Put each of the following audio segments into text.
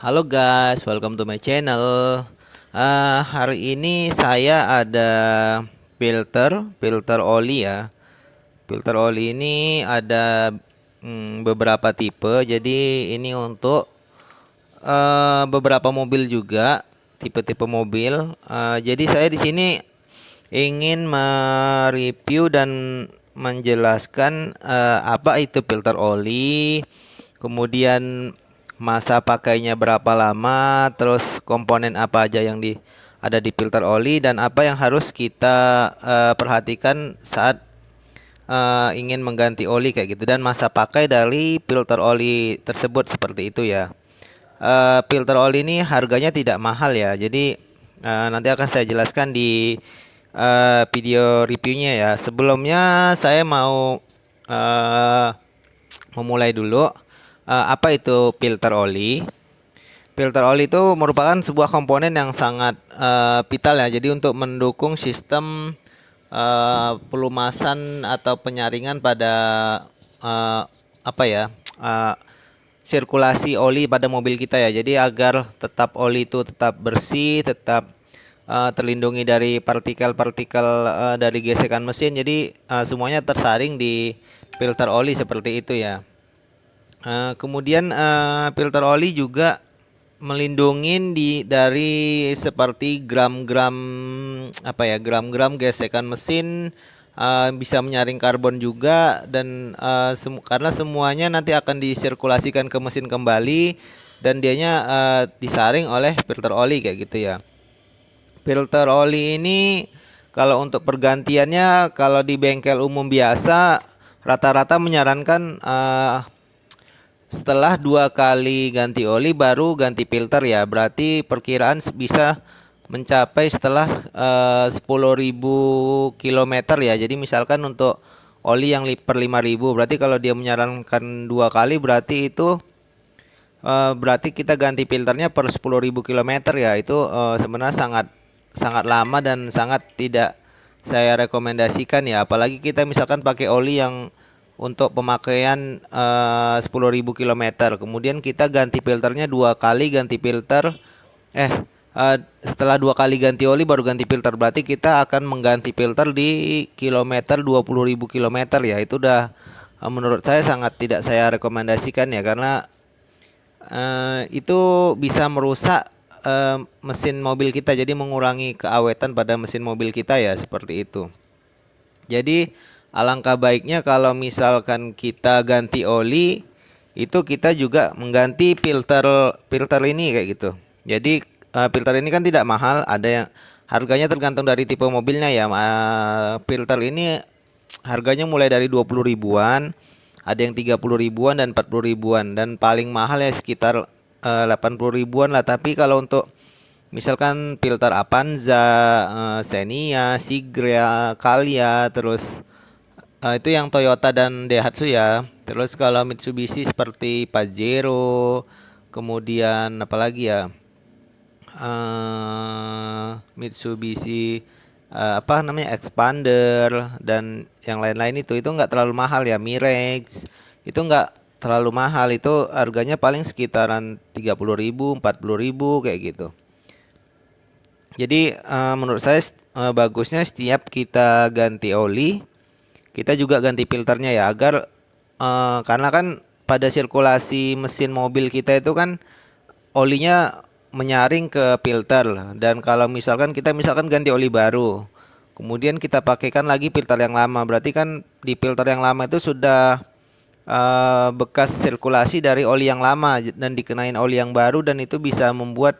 Halo guys, welcome to my channel. Hari ini saya ada filter oli ya. Filter oli ini ada beberapa tipe. Jadi ini untuk beberapa mobil juga, tipe-tipe mobil. Jadi saya di sini ingin mereview dan menjelaskan apa itu filter oli, kemudian masa pakainya berapa lama, terus komponen apa aja yang ada di filter oli dan apa yang harus kita perhatikan saat ingin mengganti oli kayak gitu, dan masa pakai dari filter oli tersebut seperti itu ya. Filter oli ini harganya tidak mahal ya. Jadi nanti akan saya jelaskan di video reviewnya ya. Sebelumnya saya mau uh, memulai dulu. Apa itu filter oli? Filter oli itu merupakan sebuah komponen yang sangat vital ya. Jadi untuk mendukung sistem pelumasan atau penyaringan pada uh, apa ya? uh, sirkulasi oli pada mobil kita ya. Jadi agar tetap oli itu tetap bersih, tetap terlindungi dari partikel-partikel dari gesekan mesin. Jadi semuanya tersaring di filter oli seperti itu ya. Kemudian filter oli juga melindungi dari seperti gram-gram apa ya, gram-gram gesekan mesin, bisa menyaring karbon juga, dan karena semuanya nanti akan disirkulasikan ke mesin kembali dan dianya disaring oleh filter oli kayak gitu ya. Filter oli ini kalau untuk pergantiannya, kalau di bengkel umum biasa rata-rata menyarankan setelah 2 kali ganti oli baru ganti filter ya. Berarti perkiraan bisa mencapai setelah 10.000 kilometer ya. Jadi misalkan untuk oli yang per 5.000, berarti kalau dia menyarankan 2 kali, berarti itu berarti kita ganti filternya per 10.000 kilometer ya. Itu sebenarnya sangat sangat lama dan sangat tidak saya rekomendasikan ya. Apalagi kita misalkan pakai oli yang untuk pemakaian 10.000 kilometer, kemudian kita ganti filternya 2 kali ganti filter, setelah 2 kali ganti oli baru ganti filter, berarti kita akan mengganti filter di kilometer 20.000 kilometer ya. Itu udah menurut saya sangat tidak saya rekomendasikan ya, karena itu bisa merusak mesin mobil kita, jadi mengurangi keawetan pada mesin mobil kita ya, seperti itu. Jadi alangkah baiknya kalau misalkan kita ganti oli, itu kita juga mengganti filter filter ini kayak gitu. Jadi filter ini kan tidak mahal, ada yang harganya tergantung dari tipe mobilnya ya. Filter ini harganya mulai dari 20 ribuan, ada yang 30 ribuan dan 40 ribuan, dan paling mahal ya sekitar 80 ribuan lah. Tapi kalau untuk misalkan filter Avanza, Xenia, Sigra, Calya, terus itu yang Toyota dan Daihatsu ya. Terus kalau Mitsubishi seperti Pajero, kemudian apalagi ya? Mitsubishi apa namanya, Expander dan yang lain-lain itu nggak terlalu mahal ya. Mirex itu nggak terlalu mahal, itu harganya paling sekitaran 30.000, 40.000 kayak gitu. Jadi menurut saya bagusnya setiap kita ganti oli, kita juga ganti filternya ya, agar karena kan pada sirkulasi mesin mobil kita itu kan olinya menyaring ke filter, dan kalau misalkan kita ganti oli baru, kemudian kita pakaikan lagi filter yang lama, berarti kan di filter yang lama itu sudah bekas sirkulasi dari oli yang lama dan dikenain oli yang baru, dan itu bisa membuat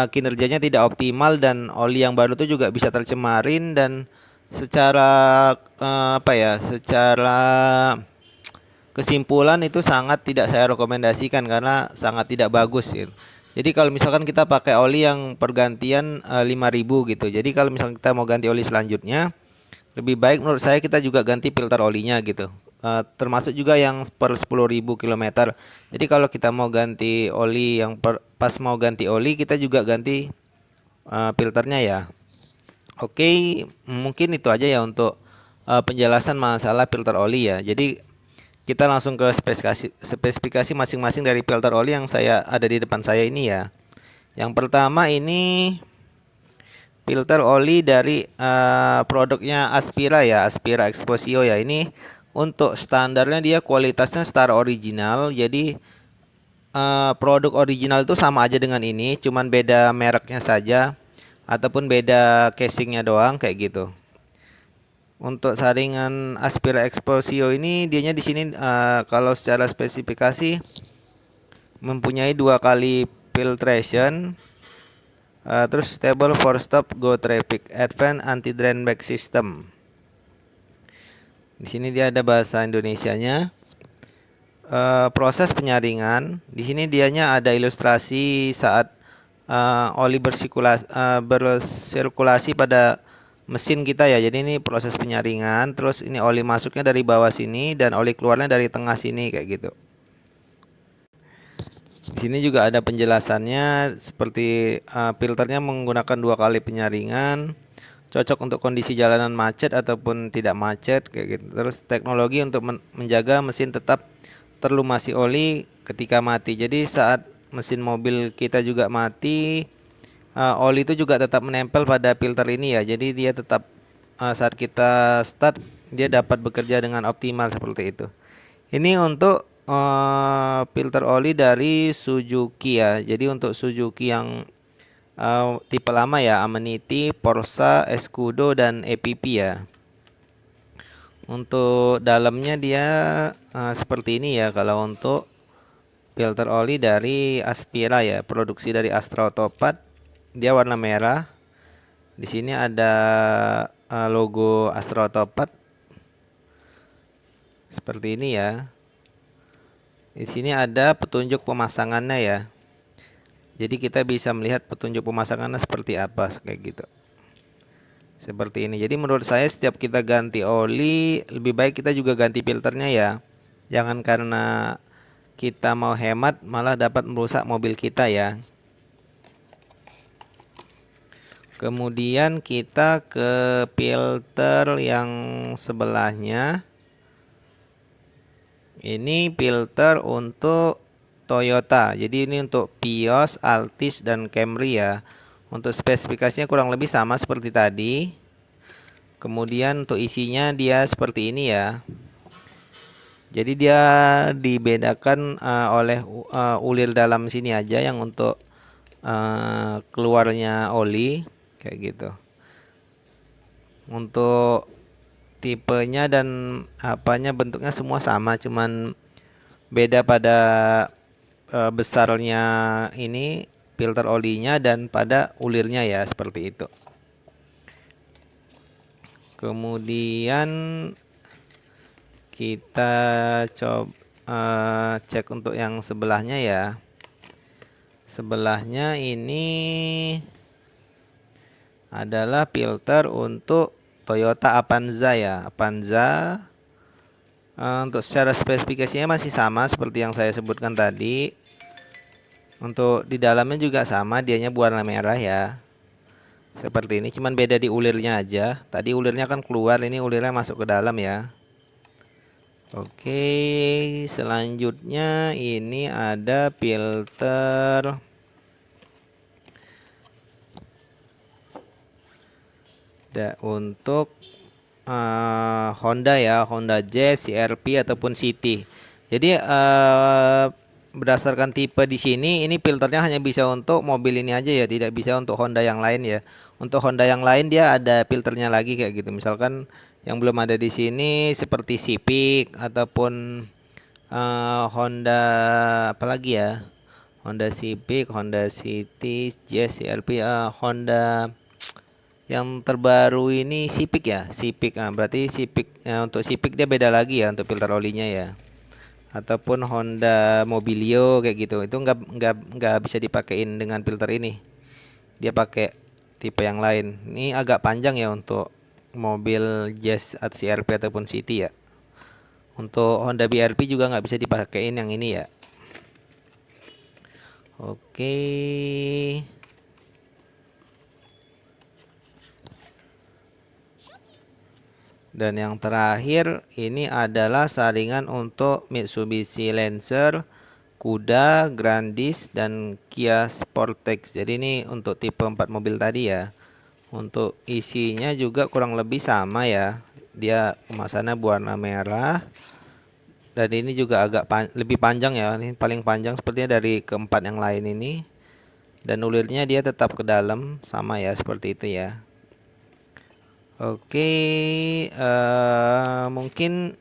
kinerjanya tidak optimal, dan oli yang baru itu juga bisa tercemarin, dan secara apa ya, secara kesimpulan itu sangat tidak saya rekomendasikan karena sangat tidak bagus gitu. Jadi kalau misalkan kita pakai oli yang pergantian 5.000 gitu. Jadi kalau misalkan kita mau ganti oli selanjutnya, lebih baik menurut saya kita juga ganti filter olinya gitu. Termasuk juga yang per 10.000 kilometer. Jadi kalau kita mau ganti oli yang pas mau ganti oli, kita juga ganti filternya ya. Oke, mungkin itu aja ya untuk penjelasan masalah filter oli ya. Jadi kita langsung ke spesifikasi masing-masing dari filter oli yang ada di depan saya ini ya. Yang pertama ini filter oli dari produknya Aspira ya, Aspira Exposio ya. Ini untuk standarnya dia kualitasnya Star Original. Jadi produk original itu sama aja dengan ini, cuman beda mereknya saja ataupun beda casingnya doang kayak gitu. Untuk saringan Aspira Exposio ini dianya di sini kalau secara spesifikasi mempunyai 2 kali filtration, terus stable for stop go traffic, advanced anti drain back system. Di sini dia ada bahasa Indonesianya. Proses penyaringan di sini dianya ada ilustrasi saat oli bersirkulasi pada mesin kita ya. Jadi ini proses penyaringan, terus ini oli masuknya dari bawah sini dan oli keluarnya dari tengah sini kayak gitu. Di sini juga ada penjelasannya seperti filternya menggunakan 2 kali penyaringan, cocok untuk kondisi jalanan macet ataupun tidak macet kayak gitu. Terus teknologi untuk menjaga mesin tetap terlumasi oli ketika mati. Jadi saat mesin mobil kita juga mati, oli itu juga tetap menempel pada filter ini ya. Jadi dia tetap saat kita start dia dapat bekerja dengan optimal seperti itu. Ini untuk filter oli dari Suzuki ya. Jadi untuk Suzuki yang tipe lama ya, Amaniti, Forza, Escudo dan EPP ya. Untuk dalamnya dia seperti ini ya. Kalau untuk filter oli dari Aspira ya, produksi dari Astra Otopat, dia warna merah. Di sini ada logo Astra Otopat seperti ini ya. Di sini ada petunjuk pemasangannya ya. Jadi kita bisa melihat petunjuk pemasangannya seperti apa kayak gitu. Seperti ini. Jadi menurut saya setiap kita ganti oli, lebih baik kita juga ganti filternya ya. Jangan karena kita mau hemat malah dapat merusak mobil kita ya. Kemudian kita ke filter yang sebelahnya. Ini filter untuk Toyota. Jadi ini untuk Vios, Altis dan Camry ya. Untuk spesifikasinya kurang lebih sama seperti tadi. Kemudian untuk isinya dia seperti ini ya. Jadi dia dibedakan oleh ulir dalam sini aja yang untuk keluarnya oli kayak gitu. Untuk tipenya dan apanya bentuknya semua sama, cuman beda pada besarnya ini filter olinya dan pada ulirnya ya, seperti itu. Kemudian kita coba cek untuk yang sebelahnya ya. Sebelahnya ini adalah filter untuk Toyota Avanza ya. Avanza untuk secara spesifikasinya masih sama seperti yang saya sebutkan tadi. Untuk di dalamnya juga sama, dianya berwarna merah ya. Seperti ini, cuman beda di ulirnya aja. Tadi ulirnya kan keluar, ini ulirnya masuk ke dalam ya. Oke, selanjutnya ini ada filter untuk Honda ya, Honda Jazz, CR-V ataupun City. Jadi berdasarkan tipe di sini, ini filternya hanya bisa untuk mobil ini aja ya, tidak bisa untuk Honda yang lain ya. Untuk Honda yang lain dia ada filternya lagi kayak gitu. Misalkan yang belum ada di sini seperti Civic ataupun Honda apalagi ya, Honda Civic, Honda City, Jazz, CR-V, Honda yang terbaru ini Civic ya, Civic. Berarti Civic untuk Civic dia beda lagi ya untuk filter olinya ya. Ataupun Honda Mobilio kayak gitu. Itu nggak bisa dipakein dengan filter ini. Dia pakai tipe yang lain. Ini agak panjang ya untuk mobil Jazz atau CR-V ataupun City ya. Untuk Honda BR-V juga nggak bisa dipakein yang ini ya. Oke. Dan yang terakhir ini adalah saringan untuk Mitsubishi Lancer, Kuda, Grandis, dan Kia Sportage. Jadi ini untuk tipe 4 mobil tadi ya. Untuk isinya juga kurang lebih sama ya. Dia kemasannya berwarna merah. Dan ini juga agak lebih panjang ya. Ini paling panjang sepertinya dari keempat yang lain ini. Dan ulirnya dia tetap ke dalam sama ya, seperti itu ya. Oke, mungkin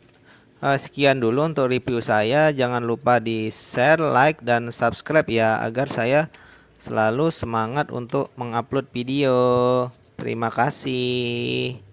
sekian dulu untuk review saya. Jangan lupa di share, like, dan subscribe ya, agar saya selalu semangat untuk mengupload video. Terima kasih.